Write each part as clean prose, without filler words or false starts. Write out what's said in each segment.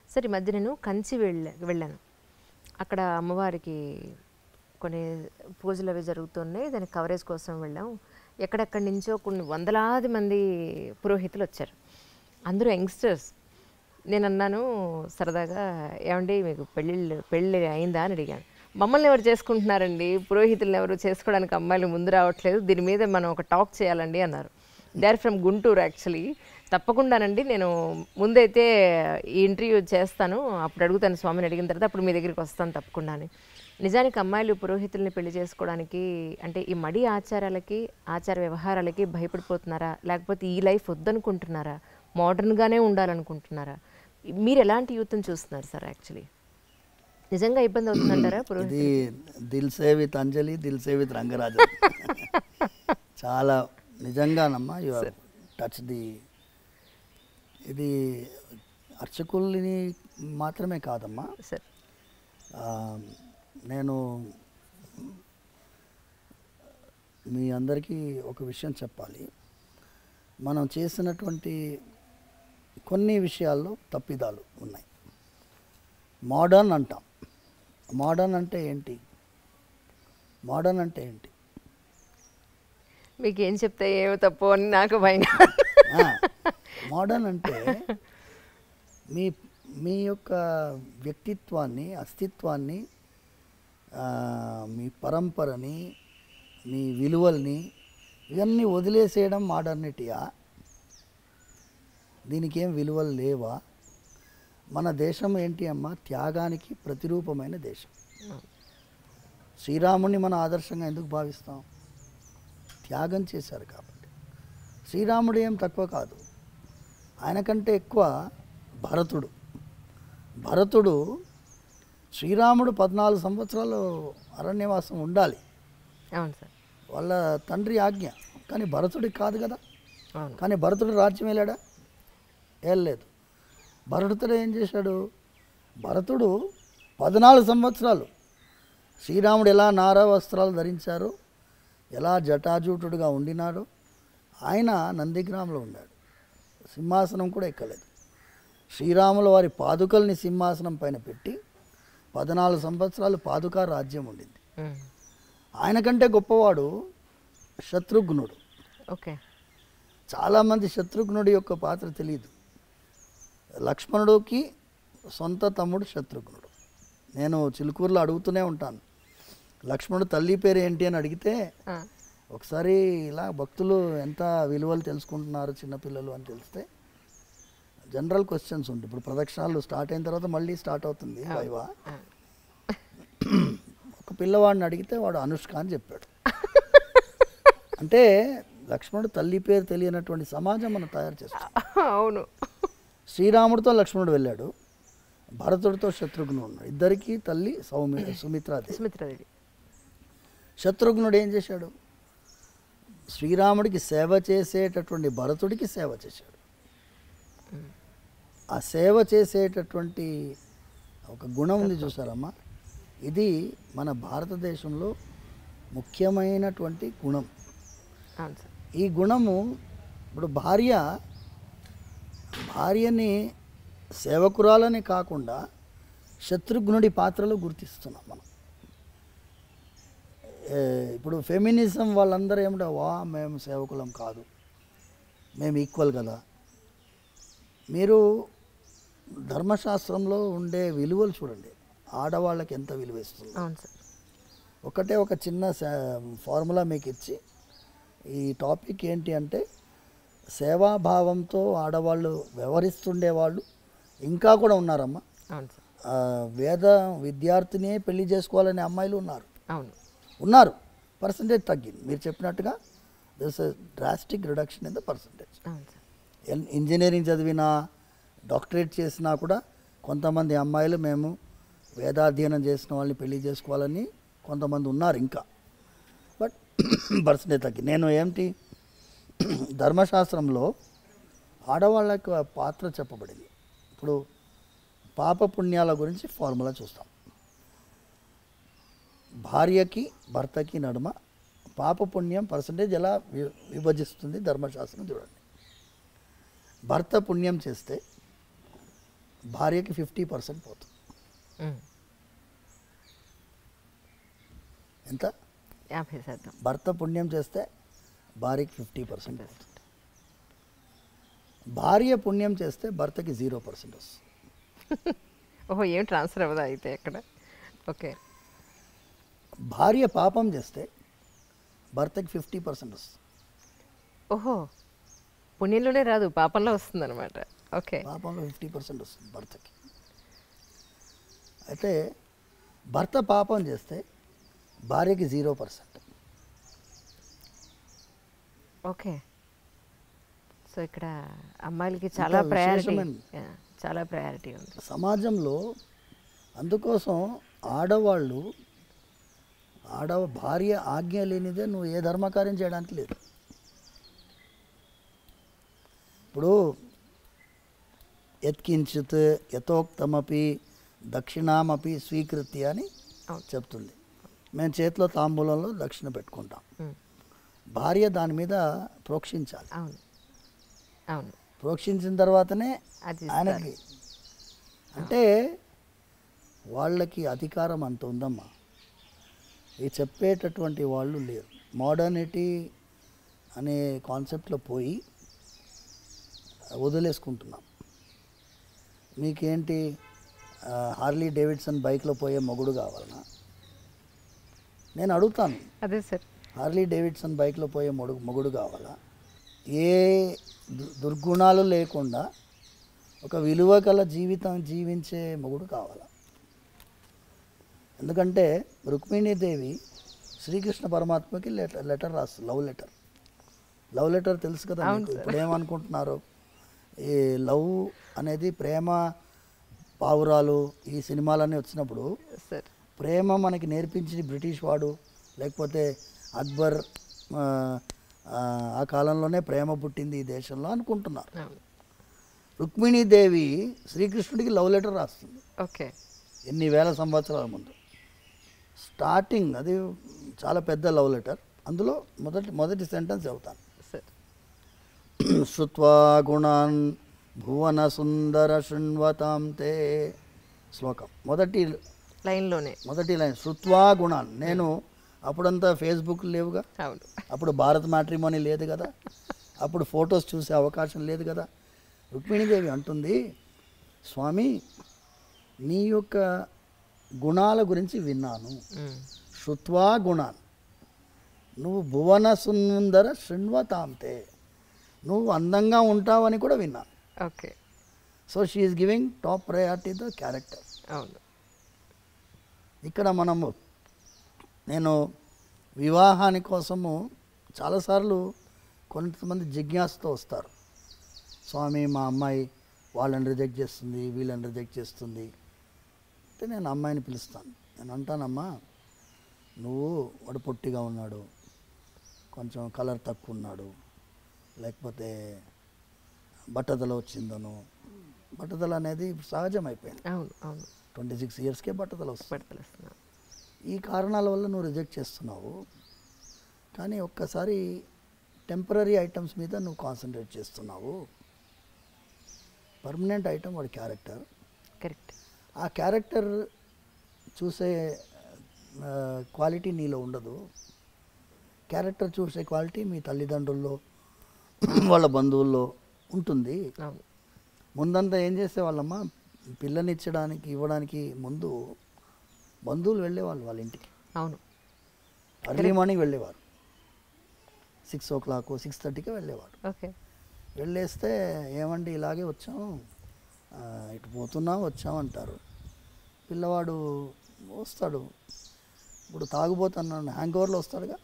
సరే, ఈ మధ్య నేను కంచి వెళ్ళాను. అక్కడ అమ్మవారికి కొన్ని పూజలు అవి జరుగుతున్నాయి. దానికి కవరేజ్ కోసం వెళ్ళాం. ఎక్కడెక్కడి నుంచో కొన్ని వందలాది మంది పురోహితులు వచ్చారు. అందరూ యంగ్స్టర్స్. నేను అన్నాను సరదాగా, ఏమండి మీకు పెళ్ళి అయిందా అని అడిగాను. మమ్మల్ని ఎవరు చేసుకుంటున్నారండి, పురోహితులను ఎవరు చేసుకోవడానికి అమ్మాయిలు ముందు రావట్లేదు, దీని మీద మనం ఒక టాక్ చేయాలండి అన్నారు. They are from Guntur actually. తప్పకుండానండి, నేను ముందైతే ఈ ఇంటర్వ్యూ చేస్తాను, అప్పుడు అడుగుతాను స్వామిని, అడిగిన తర్వాత అప్పుడు మీ దగ్గరికి వస్తాను తప్పకుండా అని. నిజానికి అమ్మాయిలు పురోహితుల్ని పెళ్లి చేసుకోవడానికి అంటే ఈ మడి ఆచారాలకి ఆచార వ్యవహారాలకి భయపడిపోతున్నారా, లేకపోతే ఈ లైఫ్ వద్దనుకుంటున్నారా, మోడర్న్గానే ఉండాలనుకుంటున్నారా? మీరు ఎలాంటి యూత్ని చూస్తున్నారు సార్? యాక్చువల్లీ నిజంగా ఇబ్బంది అవుతుందంటారా పురోహితులు? Dil Se with Anjali, Dil Se with Rangarajan. చాలా నిజంగానమ్మా, యు హావ్ టచ్ ది. ఇది అర్చకుల్ని మాత్రమే కాదమ్మా సార్. నేను మీ అందరికీ ఒక విషయం చెప్పాలి. మనం చేసినటువంటి కొన్ని విషయాల్లో తప్పిదాలు ఉన్నాయి. మోడర్న్ అంటాం. మోడర్న్ అంటే ఏంటి? మోడర్న్ అంటే ఏంటి? మీకు ఏం చెప్తే ఏమో తప్పు అని నాకు భయం. మోడర్న్ అంటే మీ మీ యొక్క వ్యక్తిత్వాన్ని, అస్తిత్వాన్ని, మీ పరంపరని, మీ విలువల్ని ఇవన్నీ వదిలేసేయడం మోడర్నిటీయా? దీనికి ఏం విలువలు లేవా? మన దేశం ఏంటి అమ్మా? త్యాగానికి ప్రతిరూపమైన దేశం. శ్రీరాముడిని మనం ఆదర్శంగా ఎందుకు భావిస్తాం? త్యాగం చేశారు కాబట్టి. శ్రీరాముడు ఏం తక్కువ కాదు, ఆయన కంటే ఎక్కువ భరతుడు. భరతుడు శ్రీరాముడు 14 సంవత్సరాలు అరణ్యవాసం ఉండాలి. అవును సార్. వాళ్ళ తండ్రి ఆజ్ఞ. కానీ భరతుడికి కాదు కదా. అవును. కానీ భరతుడు రాజ్యం వెళ్ళాడా? వెళ్ళలేదు. భరతుడు ఏం చేశాడు? భరతుడు 14 సంవత్సరాలు శ్రీరాముడు ఎలా నారా వస్త్రాలు ధరించారు, ఎలా జటాజూటుడుగా ఉండినాడు, ఆయన నందిగ్రామంలో ఉన్నాడు. సింహాసనం కూడా ఎక్కలేదు. శ్రీరాముల వారి పాదుకల్ని సింహాసనం పైన పెట్టి 14 సంవత్సరాలు పాదుకా రాజ్యం ఉండింది. ఆయన కంటే గొప్పవాడు శత్రుఘ్నుడు. ఓకే. చాలామంది శత్రుఘ్నుడి యొక్క పాత్ర తెలియదు. లక్ష్మణుడికి సొంత తమ్ముడు శత్రుఘ్నుడు. నేను చిలుకూరులో అడుగుతూనే ఉంటాను, లక్ష్మణుడు తల్లి పేరు ఏంటి అని అడిగితే, ఒకసారి ఇలా భక్తులు ఎంత విలువలు తెలుసుకుంటున్నారు చిన్నపిల్లలు అని తెలిస్తే జనరల్ క్వశ్చన్స్ ఉంటాయి. ఇప్పుడు ప్రదక్షిణాలు స్టార్ట్ అయిన తర్వాత మళ్ళీ స్టార్ట్ అవుతుంది వైవా. ఒక పిల్లవాడిని అడిగితే వాడు అనుష్క అని చెప్పాడు. అంటే లక్ష్మణుడు తల్లి పేరు తెలియనటువంటి సమాజం మనం తయారు చేస్తాం. అవును. శ్రీరాముడితో లక్ష్మణుడు వెళ్ళాడు, భరతుడితో శత్రుఘ్నుడు ఉన్నాడు. ఇద్దరికి తల్లి సుమిత్రాదేవి. శత్రుఘ్నుడు ఏం చేశాడు? శ్రీరాముడికి సేవ చేసేటటువంటి భరతుడికి సేవ చేశాడు. ఆ సేవ చేసేటటువంటి ఒక గుణం ఉంది చూసారమ్మా, ఇది మన భారతదేశంలో ముఖ్యమైనటువంటి గుణం. ఈ గుణము ఇప్పుడు భార్యని సేవకురాలని కాకుండా శత్రుఘ్నుడి పాత్రలో గుర్తిస్తున్నాం మనం. ఇప్పుడు ఫెమినిజం వాళ్ళందరూ ఏమిటో, మేము సేవకులం కాదు, మేము ఈక్వల్ కదా. మీరు ధర్మశాస్త్రంలో ఉండే విలువలు చూడండి, ఆడవాళ్ళకి ఎంత విలువ ఇస్తుంది. ఒకటే ఒక చిన్న ఫార్ములా మీకు ఇచ్చి, ఈ టాపిక్ ఏంటి అంటే, సేవాభావంతో ఆడవాళ్ళు వ్యవహరిస్తుండేవాళ్ళు ఇంకా కూడా ఉన్నారమ్మా. వేద విద్యార్థినే పెళ్లి చేసుకోవాలనే అమ్మాయిలు ఉన్నారు. పర్సంటేజ్ తగ్గింది. మీరు చెప్పినట్టుగా this drastic reduction in the percentage. Engineering చదివినా డాక్టరేట్ చేసినా కూడా కొంతమంది అమ్మాయిలు మేము వేదాధ్యయనం చేసిన వాళ్ళని పెళ్లి చేసుకోవాలని కొంతమంది ఉన్నారు ఇంకా. బట్ పర్సంటేజ్ తగ్గింది. నేను ఏంటి, ధర్మశాస్త్రంలో ఆడవాళ్ళకి పాత్ర చెప్పబడింది. ఇప్పుడు పాప పుణ్యాల గురించి ఫార్ములా చూస్తాం. భార్యకి భర్తకి నడుమ పాప పుణ్యం పర్సంటేజ్ ఎలా విభజిస్తుంది ధర్మశాస్త్రం చూడండి. భర్త పుణ్యం చేస్తే భార్యకి 50% పోతుంది. ఎంత? 50%. భర్త పుణ్యం చేస్తే భార్యకి 50% పోతుంది. భార్య పుణ్యం చేస్తే భర్తకి 0% వస్తుంది. ఓహో, ఏం ట్రాన్స్ఫర్ అవ్వదా అయితే అక్కడ? ఓకే. భార్య పాపం చేస్తే భర్తకి 50% వస్తుంది. ఓహో, పుణ్యంలోనే రాదు, పాపంలో వస్తుంది అనమాట. ఓకే. పాపంలో 50% వస్తుంది భర్తకి. అయితే భర్త పాపం చేస్తే భార్యకి 0%. ఓకే. సో ఇక్కడ అమ్మాయిలకి చాలా ప్రయారిటీ, చాలా ప్రయారిటీ ఉంది సమాజంలో. అందుకోసం ఆడవాళ్ళు భార్య ఆజ్ఞ లేనిదే నువ్వు ఏ ధర్మకార్యం చేయడానికి లేదు. ఇప్పుడు యత్కించిత్ యథోక్తమపి దక్షిణామపి స్వీకృత్య అని చెప్తుంది. మేము చేతిలో తాంబూలంలో దక్షిణ పెట్టుకుంటాం. భార్య దాని మీద ప్రోక్షించాలి. అవును, అవును. ప్రోక్షించిన తర్వాతనే ఆయనకి. అంటే వాళ్ళకి అధికారం అంత ఉందమ్మా. ఇది చెప్పేటటువంటి వాళ్ళు లేరు. మోడర్నిటీ అనే కాన్సెప్ట్లో పోయి వదిలేసుకుంటున్నాం. మీకేంటి హార్లీ డేవిడ్సన్ బైక్లో పోయే మొగుడు కావాలన్నా? నేను అడుగుతాను. అదే సార్, హార్లీ డేవిడ్సన్ బైక్లో పోయే మొగుడు కావాలా? ఏ దుర్గుణాలు లేకుండా ఒక విలువ గల జీవితం జీవించే మొగుడు కావాలా? ఎందుకంటే రుక్మిణీదేవి శ్రీకృష్ణ పరమాత్మకి లెటర్ రాస్తుంది, లవ్ లెటర్ తెలుసు కదా మీకు. ఇప్పుడు ఏమనుకుంటున్నారు, ఈ లవ్ అనేది ప్రేమ పావురాలు ఈ సినిమాలన్నీ వచ్చినప్పుడు ప్రేమ మనకి నేర్పించి బ్రిటిష్ వాడు, లేకపోతే అక్బర్, ఆ కాలంలోనే ప్రేమ పుట్టింది ఈ దేశంలో అనుకుంటున్నారు. రుక్మిణీదేవి శ్రీకృష్ణుడికి లవ్ లెటర్ రాస్తుంది. ఓకే. ఎన్ని వేల సంవత్సరాల ముందు. స్టార్టింగ్ అది చాలా పెద్ద లవ్ లెటర్. అందులో మొదటి సెంటెన్స్ చెబుతాను. శ్రుత్వా గుణాన్ భువన సుందర శృణ్వతాం తే. శ్లోకం మొదటి లైన్ శ్రుత్వా గుణాన్. నేను అప్పుడంతా ఫేస్బుక్ లేవుగా, అప్పుడు భారత్ మ్యాట్రిమోనీ లేదు కదా, అప్పుడు ఫొటోస్ చూసే అవకాశం లేదు కదా. రుక్మిణీదేవి అంటుంది, స్వామి నీ యొక్క గుణాల గురించి విన్నాను. శ్రుత్వా గుణాన్, నువ్వు భువన సుందర శృణ్వతాంతే, నువ్వు అందంగా ఉంటావని కూడా విన్నాను. Okay. So she is giving top priority the character. అవును. ఇక్కడ నేను వివాహాని కోసము చాలాసార్లు కొంతమంది జిజ్ఞాసతో వస్తారు. స్వామి మా అమ్మాయి వాళ్ళని రిజెక్ట్ చేస్తుంది, వీళ్ళని రిజెక్ట్ చేస్తుంది అంటే నేను అమ్మాయిని పిలుస్తాను. నేను అంటానమ్మా, వాడు పొట్టిగా ఉన్నాడు, కొంచెం కలర్ తక్కువ ఉన్నాడు, లేకపోతే బట్టతల వచ్చిందను. బట్టతల అనేది సహజం అయిపోయింది. 26 ఇయర్స్కే బట్టతల వస్తుంది. ఈ కారణాల వల్ల నువ్వు రిజెక్ట్ చేస్తున్నావు. కానీ ఒక్కసారి టెంపరీ ఐటమ్స్ మీద నువ్వు కాన్సన్ట్రేట్ చేస్తున్నావు. పర్మనెంట్ ఐటమ్ వాడి క్యారెక్టర్. కరెక్ట్. ఆ క్యారెక్టర్ చూసే క్వాలిటీ నీలో ఉండదు. క్యారెక్టర్ చూసే క్వాలిటీ మీ తల్లిదండ్రుల్లో, వాళ్ళ బంధువుల్లో ఉంటుంది. ముందంతా ఏం చేసేవాళ్ళమ్మా, పిల్లనిచ్చడానికి ఇవ్వడానికి ముందు బంధువులు వెళ్ళేవాళ్ళు వాళ్ళ ఇంటికి. అవును. అర్లీ మార్నింగ్ వెళ్ళేవారు. 6 o'clock 6:30కి వెళ్ళేవారు. ఓకే. వెళ్ళేస్తే ఏమండి ఇలాగే వచ్చాం, ఇటు వచ్చాం అంటారు. పిల్లవాడు వస్తాడు, ఇప్పుడు తాగుబోతున్నాను హ్యాంగ్ ఓవర్లో వస్తాడుగా,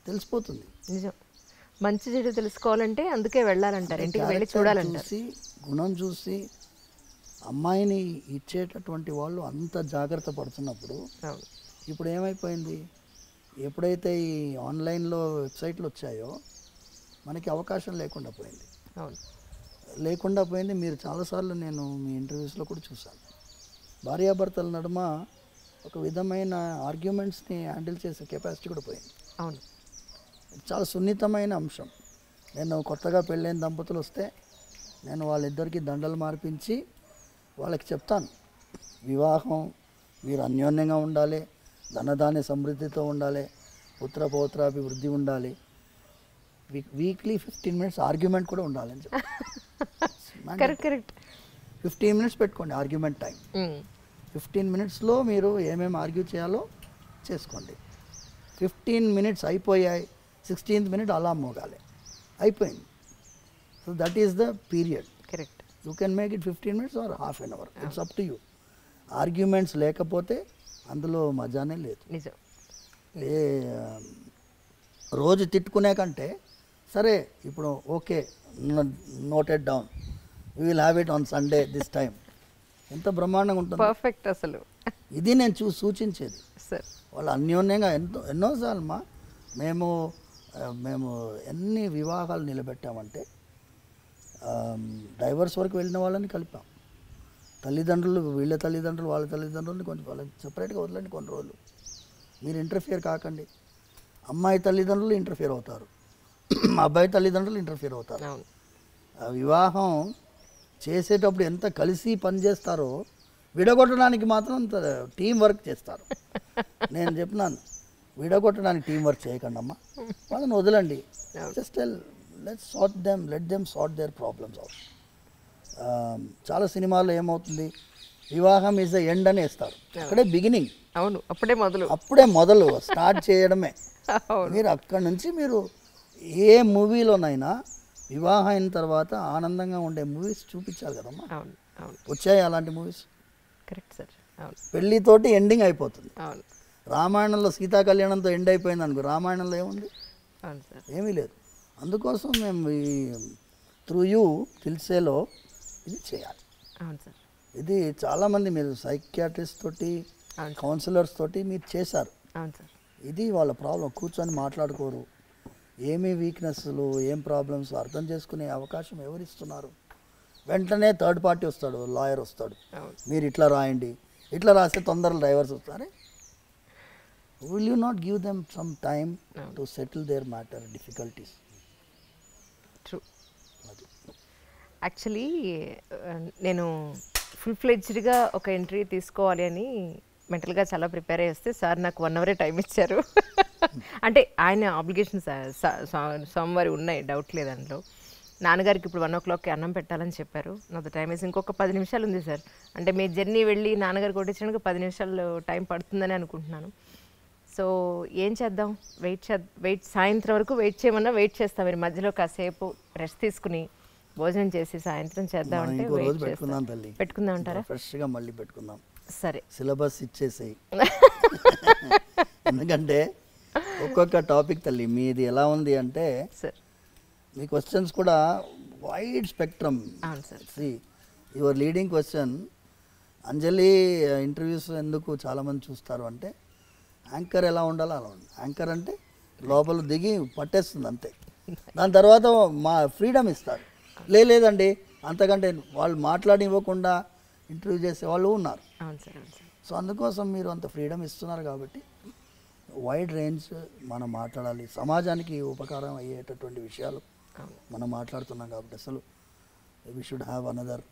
తెలిసిపోతుంది. నిజం. మంచి చెడు తెలుసుకోవాలంటే అందుకే వెళ్ళాలంటారు, ఇంటికి వెళ్ళి చూడాలంటారు. చూసి గుణం చూసి అమ్మాయిని ఇచ్చేటటువంటి వాళ్ళు అంత జాగ్రత్త పడుతున్నప్పుడు ఇప్పుడు ఏమైపోయింది, ఎప్పుడైతే ఈ ఆన్లైన్లో వెబ్సైట్లు వచ్చాయో మనకి అవకాశం లేకుండా పోయింది. మీరు చాలాసార్లు నేను మీ ఇంటర్వ్యూస్లో కూడా చూశాను. భార్యాభర్తల నడుమ ఒక విధమైన ఆర్గ్యుమెంట్స్ని హ్యాండిల్ చేసే కెపాసిటీ కూడా పోయింది. అవును. చాలా సున్నితమైన అంశం. నేను కొత్తగా పెళ్ళైన దంపతులు వస్తే నేను వాళ్ళిద్దరికి దండలు మార్పించి వాళ్ళకి చెప్తాను, వివాహం మీరు అన్యోన్యంగా ఉండాలి, ధనధాన్య సమృద్ధితో ఉండాలి, పుత్ర పౌత్రాభివృద్ధి ఉండాలి, వీక్లీ 15 minutes ఆర్గ్యుమెంట్ కూడా ఉండాలని చెప్పి కరెక్ట్ 15 minutes పెట్టుకోండి ఆర్గ్యుమెంట్ టైం. 15 minutesలో మీరు ఏమేమి ఆర్గ్యూ చేయాలో చేసుకోండి. 15 minutes అయిపోయాయి, 16th minute అలా మోగాలి, అయిపోయింది. So that is the period. Correct. You can make it 15 minutes or half an hour, it's up to you. Arguments లేకపోతే అందులో మజానే లేదు. నిజం. ఏ రోజు తిట్టుకునే కంటే సరే ఇప్పుడు okay noted down, we will have it on Sunday this time, ఎంత బ్రహ్మాండంగా ఉంటుంది. పర్ఫెక్ట్. అసలు ఇది నేను సూచించేది. సార్ వాళ్ళు అన్యోన్యంగా ఎన్నోసార్లు మేము ఎన్ని వివాహాలు నిలబెట్టామంటే డైవర్స్ వరకు వెళ్ళిన వాళ్ళని కలిపాం. తల్లిదండ్రులు, వీళ్ళ తల్లిదండ్రులు వాళ్ళ తల్లిదండ్రులని కొంచెం వాళ్ళని సపరేట్గా వదలండి కొన్ని రోజులు, మీరు ఇంటర్ఫియర్ కాకండి. అమ్మాయి తల్లిదండ్రులు ఇంటర్ఫియర్ అవుతారు, అబ్బాయి తల్లిదండ్రులు ఇంటర్ఫియర్ అవుతారు. ఆ వివాహం చేసేటప్పుడు ఎంత కలిసి పనిచేస్తారో విడగొట్టడానికి మాత్రం అంత టీం వర్క్ చేస్తారు. నేను చెప్పినాను, విడగొట్టడానికి టీం వర్క్ చేయకండి అమ్మా, వాళ్ళని వదలండి. Just let them sort their problems out. చాలా సినిమాల్లో ఏమవుతుంది, వివాహం ఈజ్ ద ఎండ్ అని వేస్తారు, అక్కడే బిగినింగ్. అవును, అప్పుడే మొదలు స్టార్ట్ చేయడమే. మీరు అక్కడి నుంచి మీరు ఏ మూవీలోనైనా వివాహం అయిన తర్వాత ఆనందంగా ఉండే మూవీస్ చూపించాలి కదమ్మా. వచ్చాయి అలాంటి మూవీస్. Correct sir. పెళ్ళితోటి ఎండింగ్ అయిపోతుంది. రామాయణంలో సీతా కళ్యాణంతో ఎండ్ అయిపోయింది అనుకో, రామాయణంలో ఏముంది, ఏమీ లేదు. అందుకోసం మేము ఈ త్రూ యూ కిల్సేలో ఇది చేయాలి. ఇది చాలామంది మీరు సైకియాట్రిస్ట్ తోటి, కౌన్సిలర్స్ తోటి మీరు చేశారు. ఇది వాళ్ళ ప్రాబ్లం. కూర్చొని మాట్లాడుకోరు, ఏమి వీక్నెస్లు, ఏం ప్రాబ్లమ్స్ అర్థం చేసుకునే అవకాశం ఎవరిస్తున్నారు? వెంటనే థర్డ్ పార్టీ వస్తాడు, లాయర్ వస్తాడు, మీరు ఇట్లా రాయండి, ఇట్లా రాస్తే తొందరగా డైవర్స్ వస్తారు. Will you not give them some time to settle their matter difficulties? True. Actually నేను ఫుల్ ఫ్లెడ్జ్డ్గా ఒక ఎంట్రీ తీసుకోవాలి అని మెంటల్గా చాలా ప్రిపేర్ అయ్యి వస్తే సార్ నాకు 1 hour టైం ఇచ్చారు. అంటే ఆయన ఆబ్లిగేషన్స్ సోమవారం ఉన్నాయి, డౌట్ లేదు అందులో. నాన్నగారికి ఇప్పుడు 1 o'clockకి అన్నం పెట్టాలని చెప్పారు. నాతో టైం వేసి ఇంకొక 10 నిమిషాలు ఉంది సార్. అంటే మీ జర్నీ వెళ్ళి నాన్నగారు కొట్టించడానికి 10 నిమిషాలు టైం పడుతుందని అనుకుంటున్నాను. సో ఏం చేద్దాం, వెయిట్ సాయంత్రం వరకు వెయిట్ చేయమన్నా వెయిట్ చేస్తాం. మీరు మధ్యలో కాసేపు రెస్ట్ తీసుకుని భోజనం చేసి సాయంత్రం చేద్దామంటే పెట్టుకుందాం అంటారా? ఫ్రెష్గా మళ్ళీ పెట్టుకుందాం. సరే, సిలబస్ ఇచ్చేసేయి. ఎందుకంటే ఒక్కొక్క టాపిక్ తల్లి మీది ఎలా ఉంది అంటే మీ క్వశ్చన్స్ కూడా wide spectrum. Your leading question, Anjali interviews ఎందుకు చాలామంది చూస్తారు అంటే యాంకర్ ఎలా ఉండాలో అలా ఉంది. యాంకర్ అంటే లోపల దిగి పట్టేస్తుంది అంతే, దాని తర్వాత మా ఫ్రీడమ్ ఇస్తారు. లేదండి అంతకంటే వాళ్ళు మాట్లాడివ్వకుండా ఇంటర్వ్యూ చేసే వాళ్ళు ఉన్నారు. సో అందుకోసం మీరు అంత ఫ్రీడమ్ ఇస్తున్నారు కాబట్టి వైడ్ రేంజ్ మనం మాట్లాడాలి. సమాజానికి ఉపకారం అయ్యేటటువంటి విషయాలు మనం మాట్లాడుతున్నాం కాబట్టి అసలు వీ షుడ్ హ్యావ్ అనదర్